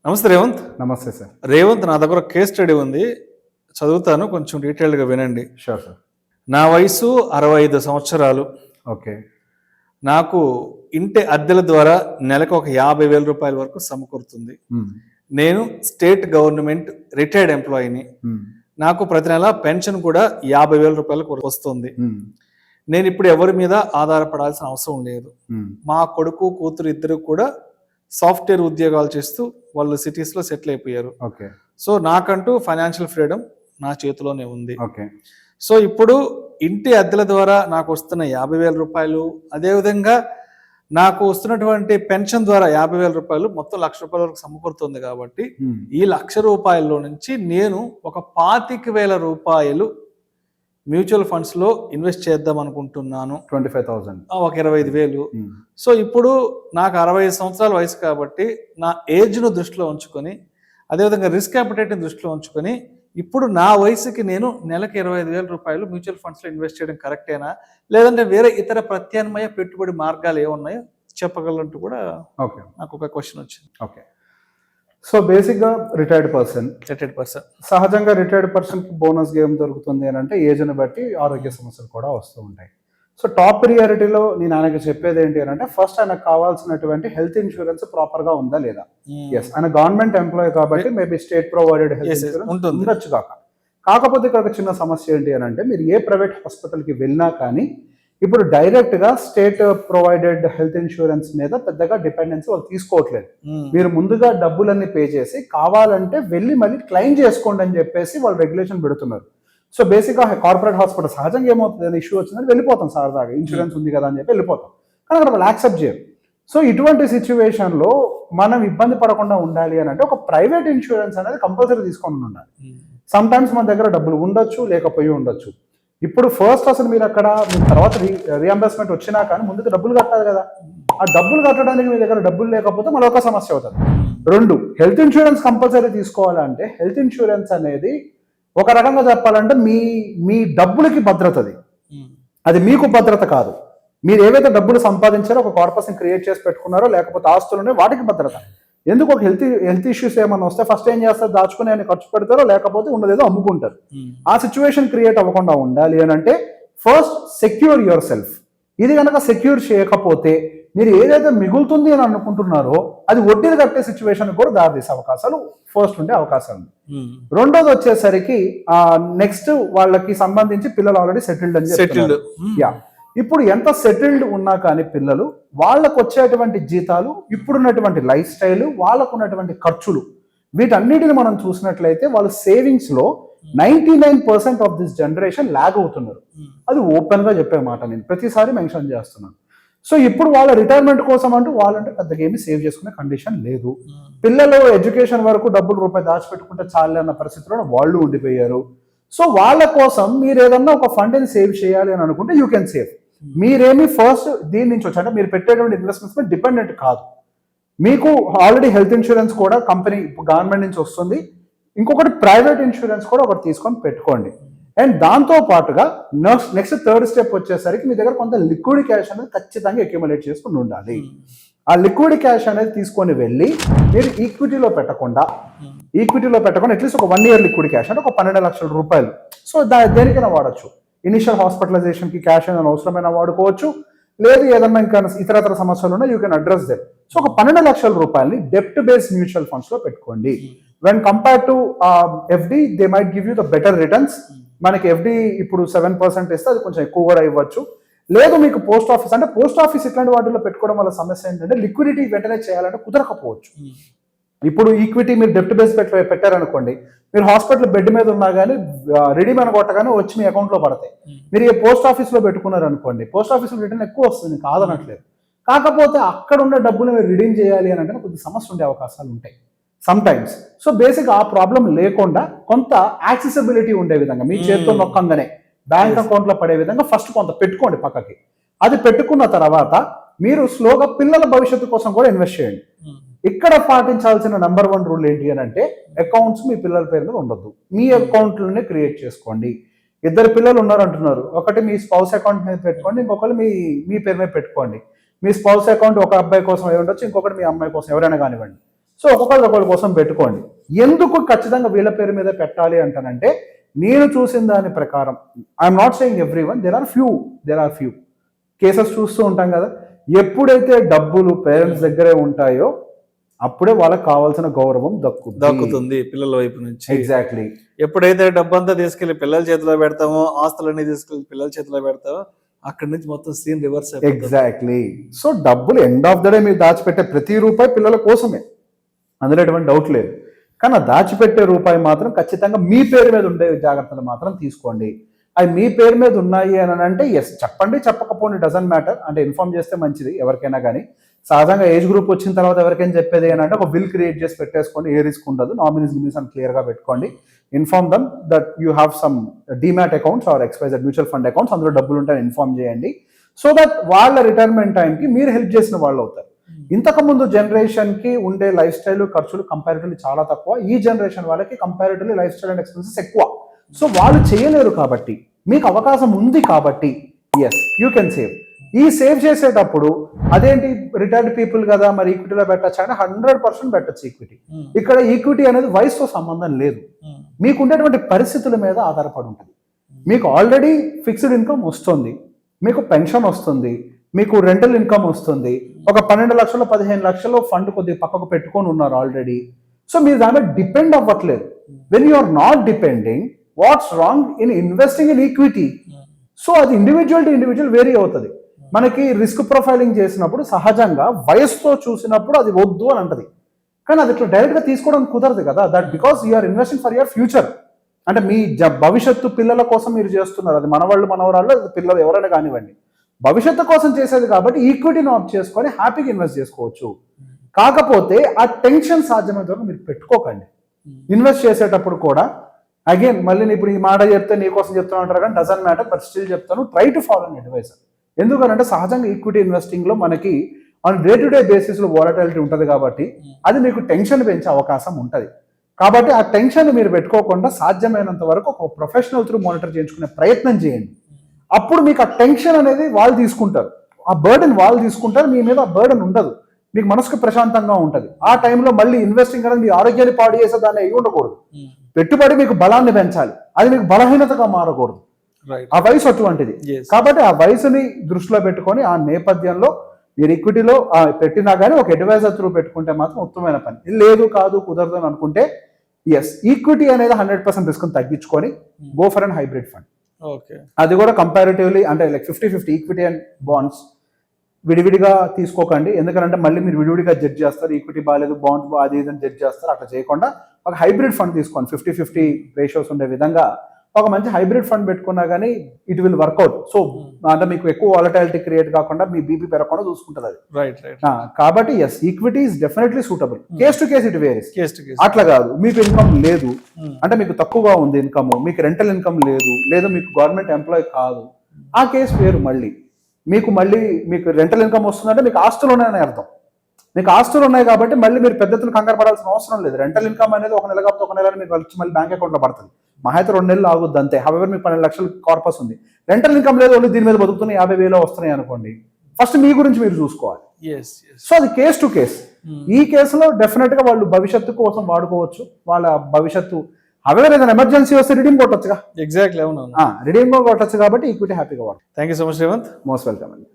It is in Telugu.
నమస్తే రేవంత్. నమస్తే సార్. రేవంత్, నా దగ్గర కేస్ స్టడీ ఉంది, చదువుతాను, కొంచెం డీటెయిల్డ్గా వినండి. Sure sir. నా వయసు 65 సంవత్సరాలు. ఓకే. నాకు ఇంటి అద్దెల ద్వారా నెలకు ఒక 50,000 రూపాయల వరకు సమకూరుతుంది. నేను స్టేట్ గవర్నమెంట్ రిటైర్డ్ ఎంప్లాయీని. నాకు ప్రతి నెల పెన్షన్ కూడా 50,000 రూపాయలకు వస్తుంది. నేను ఇప్పుడు ఎవరి మీద ఆధారపడాల్సిన అవసరం లేదు. మా కొడుకు కూతురు ఇద్దరు కూడా సాఫ్ట్వేర్ ఉద్యోగాలు చేస్తూ వాళ్ళు సిటీస్లో సెటిల్ అయిపోయారు. ఓకే. సో నాకంటూ ఫైనాన్షియల్ ఫ్రీడమ్ నా చేతిలోనే ఉంది. ఓకే. సో ఇప్పుడు ఇంటి అద్దెల ద్వారా నాకు వస్తున్న 50,000 రూపాయలు, అదేవిధంగా నాకు వస్తున్నటువంటి పెన్షన్ ద్వారా 50,000 రూపాయలు, మొత్తం 1,00,000 రూపాయల వరకు సమకూరుతుంది. కాబట్టి ఈ 1,00,000 రూపాయల్లో నుంచి నేను ఒక 25,000 రూపాయలు మ్యూచువల్ ఫండ్స్లో ఇన్వెస్ట్ చేద్దాం అనుకుంటున్నాను. 25,000, ఒక 25,000. సో ఇప్పుడు నాకు 65 సంవత్సరాల వయసు కాబట్టి నా ఏజ్ను దృష్టిలో ఉంచుకొని, అదేవిధంగా రిస్క్ అపెటైట్ని దృష్టిలో ఉంచుకొని, ఇప్పుడు నా వయసుకి నేను నెలకు 25,000 రూపాయలు మ్యూచువల్ ఫండ్స్లో ఇన్వెస్ట్ చేయడం కరెక్టేనా, లేదంటే వేరే ఇతర ప్రత్యామ్నాయ పెట్టుబడి మార్గాలు ఏమున్నాయో చెప్పగలంటూ కూడా నాకు ఒక క్వశ్చన్ వచ్చింది. ఓకే. సో బేసిక్గా రిటైర్డ్ పర్సన్ సహజంగా రిటైర్డ్ పర్సన్కి బోనస్ గేమ్ దొరుకుతుంది అని అంటే ఏజ్ని బట్టి ఆరోగ్య సమస్యలు కూడా వస్తూ ఉంటాయి. సో టాప్ ప్రియారిటీలో నేను ఆయనకి చెప్పేది ఏంటి అని అంటే, ఫస్ట్ ఆయనకు కావాల్సినటువంటి హెల్త్ ఇన్సూరెన్స్ ప్రాపర్గా ఉందా లేదా. ఎస్, ఆయన గవర్నమెంట్ ఎంప్లాయీ కాబట్టి maybe state provided health insurance ఉండొచ్చు. కాకపోతే ఇక్కడ ఒక చిన్న సమస్య ఏంటి అని అంటే, మీరు ఏ ప్రైవేట్ హాస్పిటల్కి వెళ్ళినా కానీ ఇప్పుడు డైరెక్ట్గా స్టేట్ ప్రొవైడెడ్ హెల్త్ ఇన్సూరెన్స్ మీద పెద్దగా డిపెండెన్సీ వాళ్ళు తీసుకోవట్లేదు. మీరు ముందుగా డబ్బులన్నీ పే చేసి కావాలంటే వెళ్ళి మళ్ళీ క్లెయిమ్ చేసుకోండి అని చెప్పేసి వాళ్ళు రెగ్యులేషన్ పెడుతున్నారు. సో బేసిక్గా కార్పొరేట్ హాస్పిటల్ సహజంగా ఏమవుతుంది, ఇష్యూ వచ్చిందని వెళ్ళిపోతాం, సరదాగా ఇన్సూరెన్స్ ఉంది కదా అని చెప్పి వెళ్ళిపోతాం. కానీ అక్కడ వాళ్ళు యాక్సెప్ట్ చేయరు. సో ఇటువంటి సిచ్యువేషన్లో మనం ఇబ్బంది పడకుండా ఉండాలి అని అంటే ఒక ప్రైవేట్ ఇన్సూరెన్స్ అనేది కంపల్సరీ తీసుకొని ఉండాలి. సమ్ టైమ్స్ మన దగ్గర డబ్బులు ఉండొచ్చు, లేకపోయి ఉండొచ్చు. ఇప్పుడు ఫస్ట్ అసలు మీరు అక్కడ మీ తర్వాత రీఎంబర్స్మెంట్ వచ్చినా కానీ ముందుకు డబ్బులు కట్టాలి కదా. ఆ డబ్బులు కట్టడానికి మీ దగ్గర డబ్బులు లేకపోతే మరొక సమస్య అవుతుంది. 2, హెల్త్ ఇన్సూరెన్స్ కంపల్సరీ తీసుకోవాలంటే హెల్త్ ఇన్సూరెన్స్ అనేది ఒక రకంగా చెప్పాలంటే మీ డబ్బులకి భద్రతది, అది మీకు భద్రత కాదు. మీరు ఏవైతే డబ్బులు సంపాదించారో ఒక కార్పస్ని క్రియేట్ చేసి పెట్టుకున్నారో, లేకపోతే ఆస్తులు వాటికి భద్రత. ఎందుకు ఒక హెల్త్ ఇష్యూస్ ఏమన్నా వస్తే ఫస్ట్ ఏం చేస్తారు, దాచుకుని ఆయన ఖర్చు పెడతారో లేకపోతే ఉన్నదేదో అమ్ముకుంటారు. ఆ సిచ్యువేషన్ క్రియేట్ అవ్వకుండా ఉండాలి అని అంటే ఫస్ట్ సెక్యూర్ యువర్ సెల్ఫ్. ఇది కనుక సెక్యూర్ చేయకపోతే మీరు ఏదైతే మిగులుతుంది అని అనుకుంటున్నారో అది వడ్డీలు కట్టే సిచ్యువేషన్ కూడా దారితీసే అవకాశాలు ఫస్ట్ ఉండే అవకాశాలు ఉంది. రెండోది వచ్చేసరికి నెక్స్ట్ వాళ్ళకి సంబంధించి పిల్లలు ఆల్రెడీ సెటిల్డ్ అని చెప్తున్నారు. ఇప్పుడు ఎంత సెటిల్డ్ ఉన్నా కానీ పిల్లలు, వాళ్ళకు వచ్చేటువంటి జీతాలు, ఇప్పుడున్నటువంటి లైఫ్ స్టైల్, వాళ్ళకు ఉన్నటువంటి ఖర్చులు, వీటన్నిటిని మనం చూసినట్లయితే వాళ్ళు సేవింగ్స్లో 99% ఆఫ్ దిస్ జనరేషన్ ల్యాగ్ అవుతున్నారు. అది ఓపెన్గా చెప్పే మాట, నేను ప్రతిసారి మెన్షన్ చేస్తున్నాను. సో ఇప్పుడు వాళ్ళ రిటైర్మెంట్ కోసం అంటూ వాళ్ళంటే పెద్దగా ఏమీ సేవ్ చేసుకునే కండిషన్ లేదు. పిల్లలు ఎడ్యుకేషన్ వరకు డబ్బులు రూపాయి దాచిపెట్టుకుంటే చాలే అన్న పరిస్థితిలో వాళ్ళు ఉండిపోయారు. సో వాళ్ళ కోసం మీరు ఏదన్నా ఒక ఫండ్ని సేవ్ చేయాలి అని అనుకుంటే యూ కెన్ సేవ్. మీరేమి ఫస్ట్ దీని నుంచి వచ్చి అంటే మీరు పెట్టేటువంటి ఇన్వెస్ట్మెంట్స్ మీద డిపెండెంట్ కాదు. మీకు ఆల్రెడీ హెల్త్ ఇన్సూరెన్స్ కూడా కంపెనీ గవర్నమెంట్ నుంచి వస్తుంది. ఇంకొకటి ప్రైవేట్ ఇన్సూరెన్స్ కూడా ఒకటి తీసుకొని పెట్టుకోండి. అండ్ దాంతో పాటుగా నెక్స్ట్ థర్డ్ స్టెప్ వచ్చేసరికి మీ దగ్గర కొంత లిక్విడ్ క్యాష్ అనేది ఖచ్చితంగా అక్యుములేట్ చేసుకుని ఉండాలి. ఆ లిక్విడ్ క్యాష్ అనేది తీసుకొని వెళ్ళి మీరు ఈక్విటీలో పెట్టకుండా అట్లీస్ట్ ఒక 1 year లిక్విడ్ క్యాష్ అంటే ఒక 12 లక్షల రూపాయలు. సో దేనికైనా వాడచ్చు. ఇనిషియల్ హాస్పిటలైజేషన్కి క్యాష్ ఏదైనా అవసరమైనా వాడుకోవచ్చు, లేదు ఏదన్నా ఇంకా ఇతరతర సమస్యలు ఉన్నా you can address them. So ఒక 12 లక్షల రూపాయలని డెప్ట్ బేస్డ్ మ్యూచువల్ ఫండ్స్లో పెట్టుకోండి. When compare to FD they might give you the better returns. మనకి ఎఫ్డి ఇప్పుడు 7% ఇస్తే అది కొంచెం ఎక్కువ కూడా ఇవ్వచ్చు. లేదు మీకు పోస్ట్ ఆఫీస్ ఇట్లాంటి వాటిల్లో పెట్టుకోవడం వల్ల సమస్య ఏంటంటే లిక్విడిటీ వెంటనే చేయాలంటే కుదరకపోవచ్చు. ఇప్పుడు ఈక్విటీ మీరు డెప్ట్ బేస్ పెట్టారనుకోండి, మీరు హాస్పిటల్ బెడ్ మీద ఉన్నా కానీ రెడీమ్ అని కొట్టగానే వచ్చి మీ అకౌంట్లో పడతాయి. మీరు ఏ పోస్ట్ ఆఫీస్లో పెట్టుకున్నారు అనుకోండి, పోస్ట్ ఆఫీస్లో రిటర్న్ ఎక్కువ వస్తుంది, కాదనట్లేదు. కాకపోతే అక్కడ ఉన్న డబ్బులు మీరు రిడీమ్ చేయాలి అని అంటే కొద్ది సమస్య ఉండే అవకాశాలు ఉంటాయి సమ్ టైమ్స్. సో బేసిక్ ఆ ప్రాబ్లం లేకుండా కొంత యాక్సెసిబిలిటీ ఉండే విధంగా మీ చేతితో నొక్కంగానే బ్యాంక్ అకౌంట్లో పడే విధంగా ఫస్ట్ కొంత పెట్టుకోండి పక్కకి. అది పెట్టుకున్న తర్వాత మీరు స్లోగా పిల్లల భవిష్యత్తు కోసం కూడా ఇన్వెస్ట్ చేయండి. ఇక్కడ పాటించాల్సిన నెంబర్ 1 రూల్ ఏంటి అని అంటే, అకౌంట్స్ మీ పిల్లల పేరు మీద ఉండొద్దు, మీ అకౌంట్లోనే క్రియేట్ చేసుకోండి. 2 పిల్లలు ఉన్నారంటున్నారు, ఒకటి మీ స్పౌస్ అకౌంట్ మీద పెట్టుకోండి, ఇంకొకరు మీ పేరు మీద పెట్టుకోండి. మీ స్పౌస్ అకౌంట్ ఒక అబ్బాయి కోసం అయి ఉండొచ్చు, ఇంకొకటి మీ అమ్మాయి కోసం ఎవరైనా కానివ్వండి. సో ఒకళ్ళ కోసం పెట్టుకోండి. ఎందుకు ఖచ్చితంగా వీళ్ళ పేరు మీద పెట్టాలి అంటానంటే, నేను చూసిన దాని ప్రకారం, I'm not saying every one, there are few cases చూస్తూ ఉంటాం కదా. ఎప్పుడైతే డబ్బులు పేరెంట్స్ దగ్గరే ఉంటాయో అప్పుడే వాళ్ళకి కావాల్సిన గౌరవం దక్కుతుంది పిల్లల వైపు నుంచి. ఎగ్జాక్ట్లీ. ఎప్పుడైతే డబ్బంతా తీసుకెళ్లి పిల్లల చేతిలో పెడతామో, ఆస్తులన్నీ తీసుకెళ్లి పిల్లల చేతిలో పెడతామో, అక్కడి నుంచి మొత్తం సీన్ రివర్స్. ఎగ్జాక్ట్లీ. సో డబ్బులు ఎండ్ ఆఫ్ ద డే మీరు దాచిపెట్టే ప్రతి రూపాయి పిల్లల కోసమే, అందులో ఎటువంటి డౌట్ లేదు. కానీ దాచిపెట్టే రూపాయి మాత్రం ఖచ్చితంగా మీ పేరు మీద ఉండే జాగ్రత్తలు మాత్రం తీసుకోండి. అవి మీ పేరు మీద ఉన్నాయి అని అంటే ఎస్ చెప్పండి, చెప్పకపోండి, డజంట్ మ్యాటర్. అంటే ఇన్ఫార్మ్ చేస్తే మంచిది ఎవరికైనా. కానీ సహజంగా ఏజ్ గ్రూప్ వచ్చిన తర్వాత ఎవరికైనా చెప్పేది ఏంటంటే ఒక బిల్ క్రియేట్ చేసి పెట్టేసుకోండి, ఏ రిస్క్ ఉండదు, నామినీస్ అని క్లియర్గా పెట్టుకోండి. Inform them that you have some demat accounts or XYZ mutual fund accounts, అందులో డబ్బులు ఉంటాయని ఇన్ఫార్మ్ చేయండి. సో దట్ వాళ్ళ రిటైర్మెంట్ టైంకి మీరు హెల్ప్ చేసిన వాళ్ళు అవుతారు. ఇంతకుముందు జనరేషన్కి ఉండే లైఫ్ స్టైల్ ఖర్చులు కంపారిటివ్లీ చాలా తక్కువ. ఈ జనరేషన్ వాళ్ళకి comparatively life style and expenses ఎక్కువ. సో వాళ్ళు చేయలేరు కాబట్టి, మీకు అవకాశం ఉంది కాబట్టి ఎస్ యూ కెన్ సేవ్. ఈ సేవ్ చేసేటప్పుడు అదేంటి రిటైర్డ్ పీపుల్ కదా మరి ఈక్విటీలో పెట్టచ్చు అంటే 100% పెట్టచ్చు ఈక్విటీ. ఇక్కడ ఈక్విటీ అనేది వయసుతో సంబంధం లేదు, మీకు ఉండేటువంటి పరిస్థితుల మీద ఆధారపడి ఉంటుంది. మీకు ఆల్రెడీ ఫిక్స్డ్ ఇన్కమ్ వస్తుంది, మీకు పెన్షన్ వస్తుంది, మీకు రెంటల్ ఇన్కమ్ వస్తుంది, ఒక 12 లక్షలు 15 లక్షలు ఫండ్ కొద్దిగా పక్కకు పెట్టుకొని ఉన్నారు ఆల్రెడీ. సో మీరు దాని మీద డిపెండ్ అవ్వట్లేదు. When you are not depending, what's wrong in investing in equity? So అది ఇండివిజువల్ టు ఇండివిజువల్ వేరీ అవుతుంది. మనకి రిస్క్ ప్రొఫైలింగ్ చేసినప్పుడు సహజంగా వయసుతో చూసినప్పుడు అది వద్దు అని అంటది, కానీ అది ఇట్లా డైరెక్ట్గా తీసుకోవడం కుదరదు కదా. That because you're investing for your future. అంటే మీ భవిష్యత్తు పిల్లల కోసం మీరు చేస్తున్నారు. అది మనవాళ్ళు మనవరాళ్ళు పిల్లలు ఎవరైనా కానివ్వండి, భవిష్యత్తు కోసం చేసేది కాబట్టి ఈక్విటీని ఆప్ట్ చేసుకొని హ్యాపీగా ఇన్వెస్ట్ చేసుకోవచ్చు. కాకపోతే ఆ టెన్షన్ సాధ్యమైనంత వరకు మీరు పెట్టుకోకండి. ఇన్వెస్ట్ చేసేటప్పుడు కూడా అగైన్ మళ్ళీ ఇప్పుడు ఈ మాట చెప్తే నీకోసం చెప్తాను అంటారు కానీ డజంట్ మ్యాటర్, బట్ స్టిల్ చెప్తాను, try to follow an advisor. ఎందుకంటే సహజంగా ఈక్విటీ ఇన్వెస్టింగ్లో మనకి ఆన్ డే టు డే బేసిస్లో వాలటాలిటీ ఉంటుంది కాబట్టి అది మీకు టెన్షన్ పెంచే అవకాశం ఉంటుంది. కాబట్టి ఆ టెన్షన్ మీరు పెట్టుకోకుండా సాధ్యమైనంత వరకు ఒక ప్రొఫెషనల్ త్రూ మానిటర్ చేయించుకునే ప్రయత్నం చేయండి. అప్పుడు మీకు ఆ టెన్షన్ అనేది వాళ్ళు తీసుకుంటారు, ఆ బర్డెన్ వాళ్ళు తీసుకుంటారు, మీ మీద ఆ బర్డెన్ ఉండదు, మీకు మనసుకు ప్రశాంతంగా ఉంటుంది. ఆ టైంలో మళ్ళీ ఇన్వెస్టింగ్ అనేది మీ ఆరోగ్యాన్ని పాడు చేసే దాన్ని అయి ఉండకూడదు. పెట్టుబడి మీకు బలాన్ని పెంచాలి, అది మీకు బలహీనతగా మారకూడదు. ఆ వయసు అటువంటిది. కాబట్టి ఆ వయసుని దృష్టిలో పెట్టుకొని ఆ నేపథ్యంలో మీరు ఈక్విటీలో పెట్టినా కానీ ఒక అడ్వైజర్ త్రూ పెట్టుకుంటే మాత్రం ఉత్తమమైన పని. లేదు కాదు కుదరదు అని అనుకుంటే ఎస్ ఈక్విటీ అనేది 100% రిస్క్ తగ్గించుకొని go for and hybrid fund. అది కూడా కంపారిటివ్లీ అంటే లైక్ 50-50 ఈక్విటీ అండ్ బాండ్స్ విడివిడిగా తీసుకోకండి. ఎందుకంటే మళ్ళీ మీరు విడివిడిగా జడ్జ్ చేస్తారు, ఈక్విటీ బాగాలేదు బాండ్ అది ఇదని జడ్జ్ చేస్తారు. అట్లా చేయకుండా ఒక హైబ్రిడ్ ఫండ్ తీసుకోండి. 50-50 రేషియోస్ ఉండే విధంగా ఒక మంచి హైబ్రిడ్ ఫండ్ పెట్టుకున్నా కానీ ఇట్ విల్ వర్కౌట్. సో అంటే మీకు ఎక్కువ వాలటాలిటీ క్రియేట్ కాకుండా మీ బీపీ పెరగకుండా చూసుకుంటుంది అది. రైట్. కాబట్టి yes equity is definitely suitable. Case to case it varies. అట్లా కాదు మీకు ఇన్కమ్ లేదు అంటే మీకు తక్కువగా ఉంది ఇన్కమ్, మీకు రెంటల్ ఇన్కమ్ లేదు, లేదా మీకు గవర్నమెంట్ ఎంప్లాయీ కాదు, ఆ కేసు వేరు. మళ్ళీ మీకు రెంటల్ ఇన్కమ్ వస్తుందంటే మీకు ఆస్తులు ఉన్నాయని అర్థం. మీకు ఆస్తులు ఉన్నాయి కాబట్టి మళ్ళీ మీరు పెద్దతులు కంగారు పడాల్సిన అవసరం లేదు. రెంటల్ ఇన్కమ్ అనేది ఒక నెల కాకపోతే ఒక నెల మీకు వచ్చి మళ్ళీ బ్యాంక్ అకౌంట్లో పడుతుంది. మహా అయితే 2 నెలలు ఆగుద్ది అంతే. హవెవర్ మీకు 12 లక్షల కార్పస్ ఉంది, రెంటల్ ఇన్కమ్ లేదు, ఓన్లీ దీని మీద బతుకుతున్నాయి 50,000 వస్తున్నాయి అనుకోండి, ఫస్ట్ మీ గురించి మీరు చూసుకోవాలి. సో అది కేస్ టు కేస్. ఈ కేసులో డెఫినెట్ గా వాళ్ళు భవిష్యత్తు కోసం వాడుకోవచ్చు, వాళ్ళ భవిష్యత్తు. హవెవర్ ఏదైనా ఎమర్జెన్సీ వస్తే రిడీమ్ కొట్టొచ్చుగా. ఎగ్జాక్ట్లీ, అవును, రిడీమ్ కొట్టొచ్చు కాబట్టి ఈక్విటీ హ్యాపీగా వాడు. Thank you so much Revanth. Most welcome అండి.